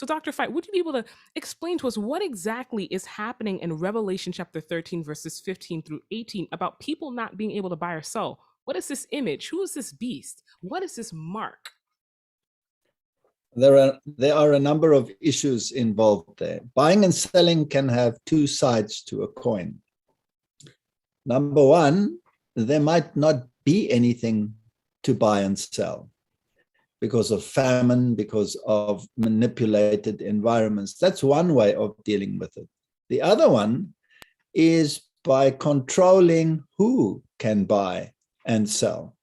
So Dr. Veith, would you be able to explain to us what exactly is happening in Revelation chapter 13, verses 15 through 18 about people not being able to buy or sell? What is this image? Who is this beast? What is this mark? There are a number of issues involved there. Buying and selling can have two sides to a coin. Number one, there might not be anything to buy and sell because of famine, because of manipulated environments. That's one way of dealing with it. The other one is by controlling who can buy and sell.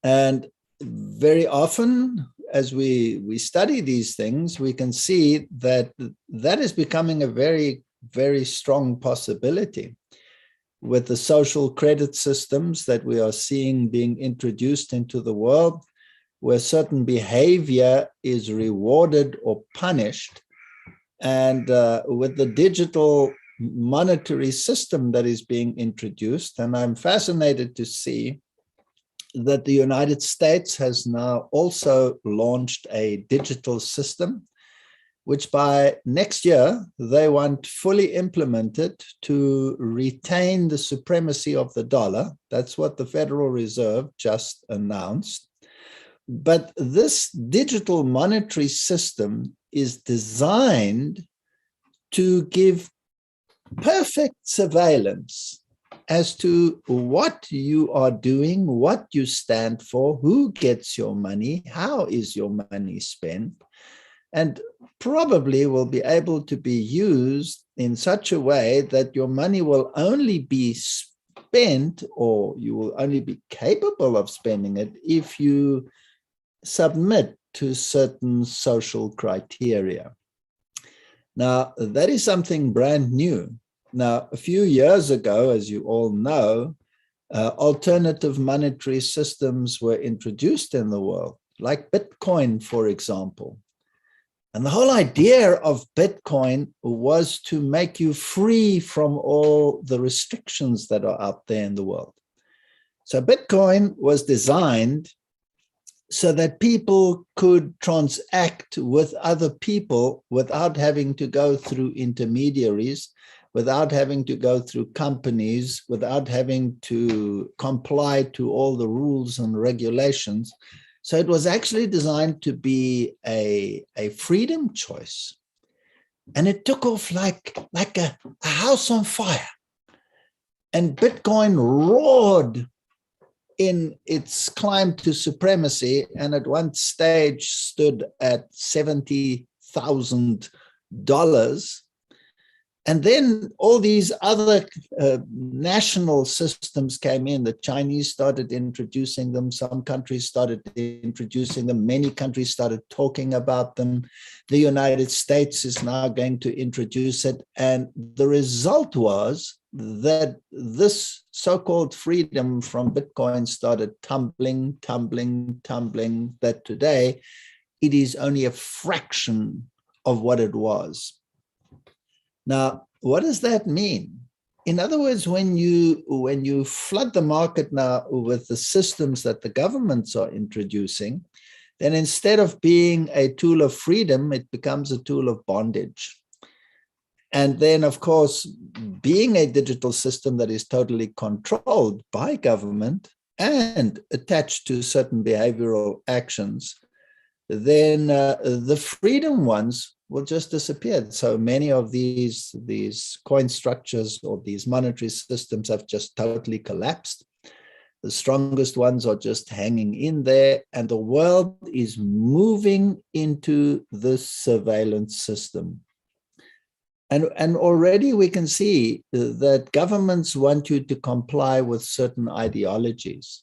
And very often, as we study these things, we can see that that is becoming a very, very strong possibility with the social credit systems that we are seeing being introduced into the world, where certain behavior is rewarded or punished. And with the digital monetary system that is being introduced, and I'm fascinated to see that the United States has now also launched a digital system, which by next year, they want fully implemented to retain the supremacy of the dollar. That's what the Federal Reserve just announced. But this digital monetary system is designed to give perfect surveillance as to what you are doing, what you stand for, who gets your money, how is your money spent, and probably will be able to be used in such a way that your money will only be spent, or you will only be capable of spending it if you submit to certain social criteria. Now, that is something brand new. Now, a few years ago, as you all know, alternative monetary systems were introduced in the world, like Bitcoin, for example. And the whole idea of Bitcoin was to make you free from all the restrictions that are out there in the world. So Bitcoin was designed so that people could transact with other people without having to go through intermediaries, without having to go through companies, without having to comply to all the rules and regulations. So it was actually designed to be a freedom choice. And it took off like a house on fire. And Bitcoin roared in its climb to supremacy, and at one stage stood at $70,000. And then all these other national systems came in. The Chinese started introducing them. Some countries started introducing them. Many countries started talking about them. The United States is now going to introduce it. And the result was that this so-called freedom from Bitcoin started tumbling, that today it is only a fraction of what it was. Now, what does that mean? In other words, when you flood the market now with the systems that the governments are introducing, then instead of being a tool of freedom, it becomes a tool of bondage. And then, of course, being a digital system that is totally controlled by government and attached to certain behavioral actions, then the freedom ones will just disappear. So many of these coin structures or these monetary systems have just totally collapsed. The strongest ones are just hanging in there, and the world is moving into this surveillance system. And already we can see that governments want you to comply with certain ideologies.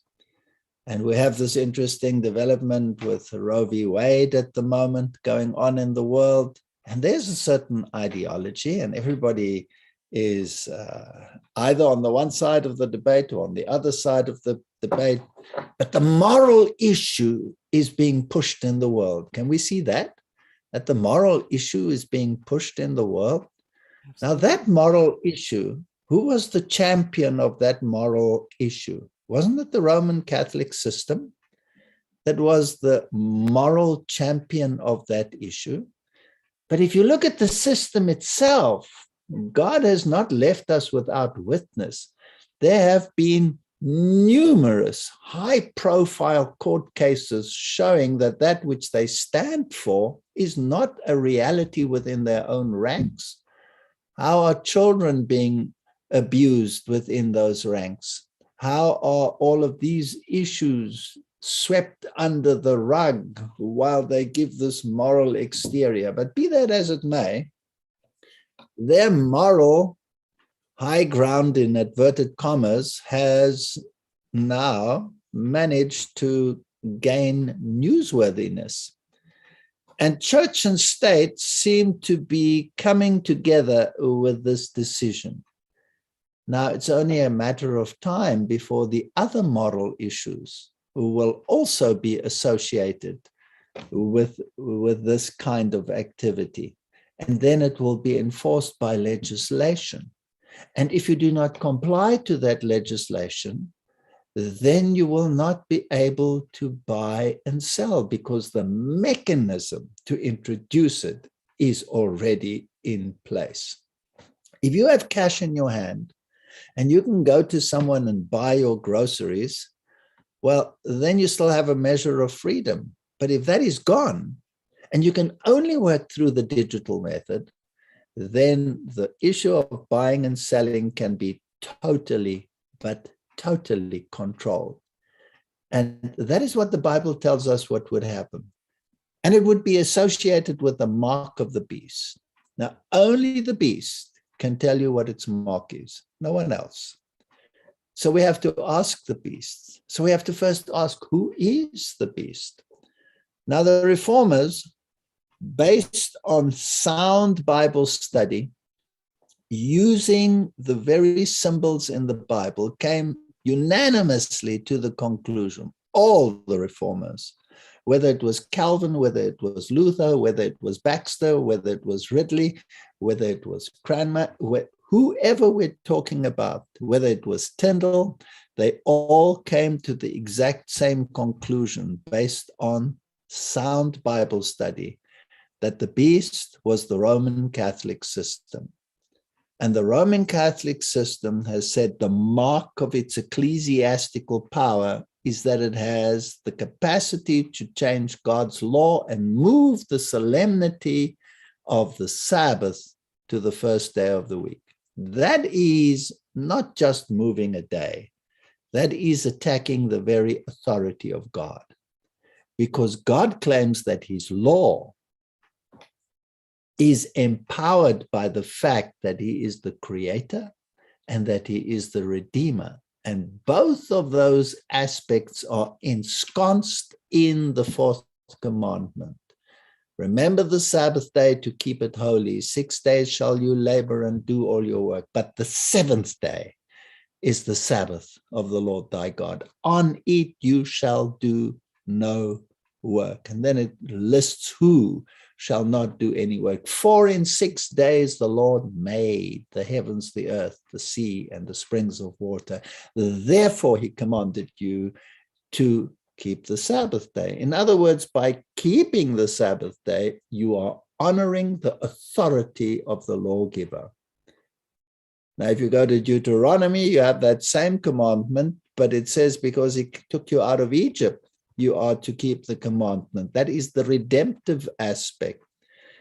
And we have this interesting development with Roe v. Wade at the moment going on in the world. And there's a certain ideology, and everybody is either on the one side of the debate or on the other side of the debate. But the moral issue is being pushed in the world. Can we see that? That the moral issue is being pushed in the world? Now, that moral issue, who was the champion of that moral issue? Wasn't it the Roman Catholic system that was the moral champion of that issue. But if you look at the system itself, God has not left us without witness. There have been numerous high-profile court cases showing that that which they stand for is not a reality within their own ranks. How are children being abused within those ranks? How are all of these issues swept under the rug while they give this moral exterior? But be that as it may, their moral high ground, in inverted commas, has now managed to gain newsworthiness. And church and state seem to be coming together with this decision. Now, it's only a matter of time before the other moral issues will also be associated with this kind of activity. And then it will be enforced by legislation. And if you do not comply to that legislation, then you will not be able to buy and sell, because the mechanism to introduce it is already in place. If you have cash in your hand and you can go to someone and buy your groceries, well, then you still have a measure of freedom. But if that is gone and you can only work through the digital method, then the issue of buying and selling can be totally controlled. And that is what the Bible tells us what would happen. And it would be associated with the mark of the beast. Now, only the beast can tell you what its mark is, no one else. So we have to ask the beast. So we have to first ask, who is the beast? Now, the reformers, based on sound Bible study, using the very symbols in the Bible, came unanimously to the conclusion, all the reformers, whether it was Calvin, whether it was Luther, whether it was Baxter, whether it was Ridley, whether it was Cranmer, whoever we're talking about, whether it was Tyndale, they all came to the exact same conclusion based on sound Bible study, that the beast was the Roman Catholic system. And the Roman Catholic system has said the mark of its ecclesiastical power is that it has the capacity to change God's law and move the solemnity of the Sabbath to the first day of the week. That is not just moving a day. That is attacking the very authority of God, because God claims that his law is empowered by the fact that he is the creator and that he is the redeemer. And both of those aspects are ensconced in the fourth commandment. Remember the Sabbath day to keep it holy. 6 days shall you labor and do all your work. But the seventh day is the Sabbath of the Lord thy God. On it you shall do no work. And then it lists who shall not do any work. For in 6 days the Lord made the heavens, the earth, the sea, and the springs of water. Therefore he commanded you to keep the Sabbath day. In other words, by keeping the Sabbath day, you are honoring the authority of the lawgiver. Now, if you go to Deuteronomy, you have that same commandment, but it says because he took you out of Egypt, you are to keep the commandment. That is the redemptive aspect.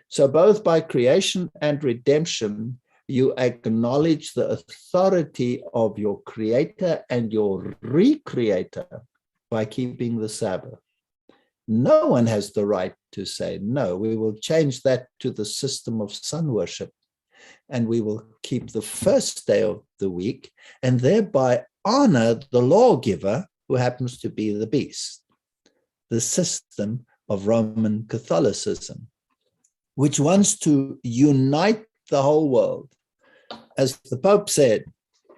So both by creation and redemption, you acknowledge the authority of your creator and your recreator by keeping the Sabbath. No one has the right to say, no, we will change that to the system of sun worship, and we will keep the first day of the week and thereby honor the lawgiver, who happens to be the beast, the system of Roman Catholicism, which wants to unite the whole world. As the Pope said,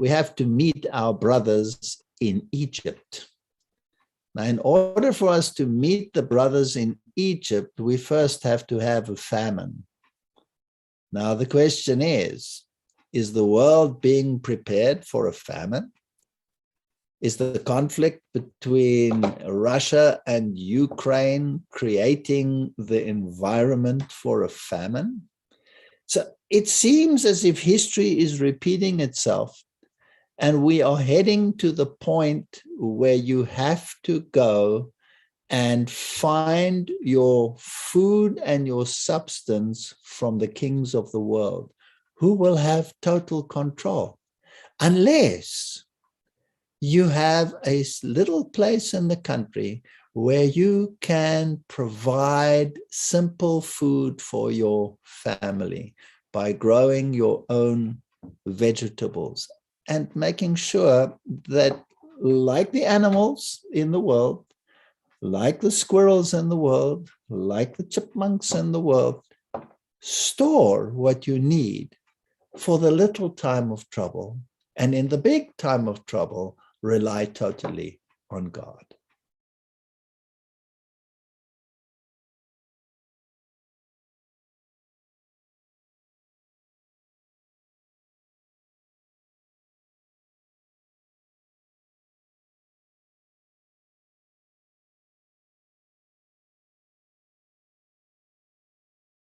we have to meet our brothers in Egypt. Now, in order for us to meet the brothers in Egypt, we first have to have a famine. Now, the question is the world being prepared for a famine? Is the conflict between Russia and Ukraine creating the environment for a famine? So it seems as if history is repeating itself, and we are heading to the point where you have to go and find your food and your substance from the kings of the world, who will have total control, unless you have a little place in the country where you can provide simple food for your family by growing your own vegetables and making sure that, like the animals in the world, like the squirrels in the world, like the chipmunks in the world, store what you need for the little time of trouble, and in the big time of trouble, rely totally on God.